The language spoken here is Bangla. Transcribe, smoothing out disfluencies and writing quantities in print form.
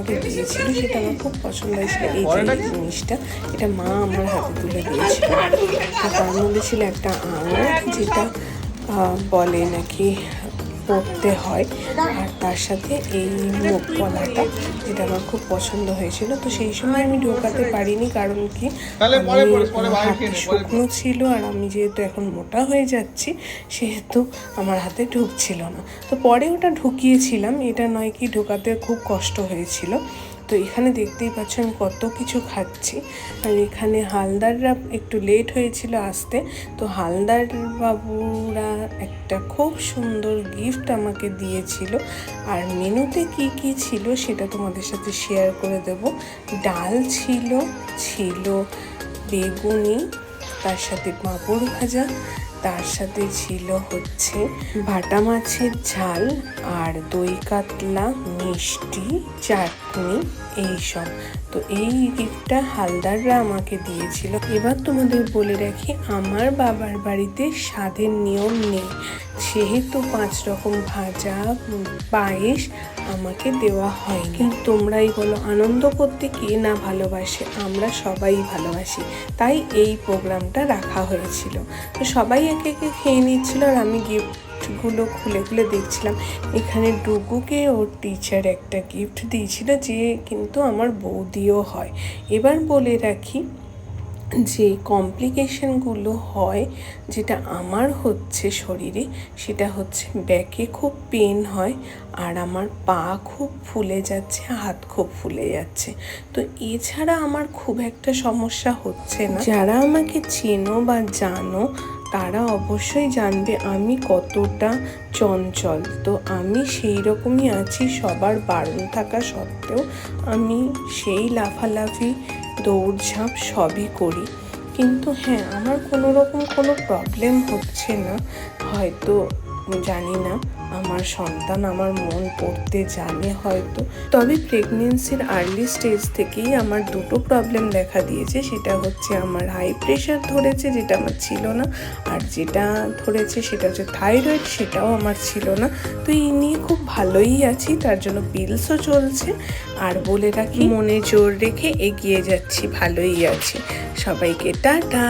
দিয়েছিল, সেটা আমার খুব পছন্দ হয়েছিল। এই যে জিনিসটা, এটা মা আমার হাতে তুলে দিয়েছিল। তার মধ্যে ছিল একটা আঙুর, যেটা বলে নাকি পড়তে হয়, আর তার সাথে এই মুখ পলাটা, যেটা আমার খুব পছন্দ হয়েছিল। তো সেই সময় আমি ঢোকাতে পারিনি, কারণ কি হাতে শুকনো ছিল, আর আমি যেহেতু এখন মোটা হয়ে যাচ্ছি সেহেতু আমার হাতে ঢুকছিল না। তো পরে ওটা ঢুকিয়েছিলাম, এটা নয় কি ঢোকাতে খুব কষ্ট হয়েছিল। তো এখানে দেখতেই পাচ্ছ আমি কত কিছু খাচ্ছি। আর এখানে হালদাররা একটু লেট হয়েছিল আসতে, তো হালদার বাবুরা একটা খুব সুন্দর গিফট আমাকে দিয়েছিল। আর মেনুতে কি কি ছিল সেটা তোমাদের সাথে শেয়ার করে দেব। ডাল ছিল, বেগুনি, তার সাথে পাঁপড় ভাজা, তার সাথে ছিল হচ্ছে বাটা মাছের ঝাল, আর দই কাতলা, মিষ্টি, চাটনি, এইসব। তো এই গিফটটা হালদাররা আমাকে দিয়েছিল। এবার তোমাদের বলে রাখি, আমার বাবার বাড়িতে স্বাদের নিয়ম নেই, সেহেতু 5 রকম ভাজা, পায়েস আমাকে দেওয়া হয়নি। কিন্তু তোমরাই বলো, আনন্দ করতে কে না ভালোবাসে? আমরা সবাই ভালোবাসি, তাই এই প্রোগ্রামটা রাখা হয়েছিল। তো সবাই একে একে খেয়ে নিচ্ছিল, আর আমি গিফটগুলো খুলে খুলে দেখছিলাম। এখানে ডুগুকে ওর টিচার একটা গিফট দিয়েছিল, যে কিন্তু আমার বৌদিও হয়। এবার বলে রাখি, যে কমপ্লিকেশনগুলো হয়, যেটা আমার হচ্ছে শরীরে, সেটা হচ্ছে ব্যাকে খুব পেন হয়, আর আমার পা খুব ফুলে যাচ্ছে, হাত খুব ফুলে যাচ্ছে। তো এছাড়া আমার খুব একটা সমস্যা হচ্ছে না। যারা আমাকে চেনো বা জানো তারা অবশ্যই জানবে আমি কতটা চঞ্চল। তো আমি সেই রকমই আছি, সবার বারণ থাকা সত্ত্বেও আমি সেই লাফালাফি, দৌড়ঝাঁপ সবই করি। কিন্তু হ্যাঁ, আমার কোনো রকম কোনো প্রবলেম হচ্ছে না। হয়তো জানি না, আমার সন্তান আমার মন পড়তে জানে হয়তো। তবে প্রেগনেন্সির আর্লি স্টেজ থেকেই আমার দুটো প্রবলেম দেখা দিয়েছে। সেটা হচ্ছে আমার হাই প্রেশার ধরেছে, যেটা আমার ছিল না, আর যেটা ধরেছে সেটা হচ্ছে থাইরয়েড, সেটাও আমার ছিল না। তো এই নিয়ে খুব ভালোই আছি, তার জন্য পিলসও চলছে। আর বলে রাখি, মনে জোর রেখে এগিয়ে যাচ্ছি, ভালোই আছি। সবাইকে টাটা।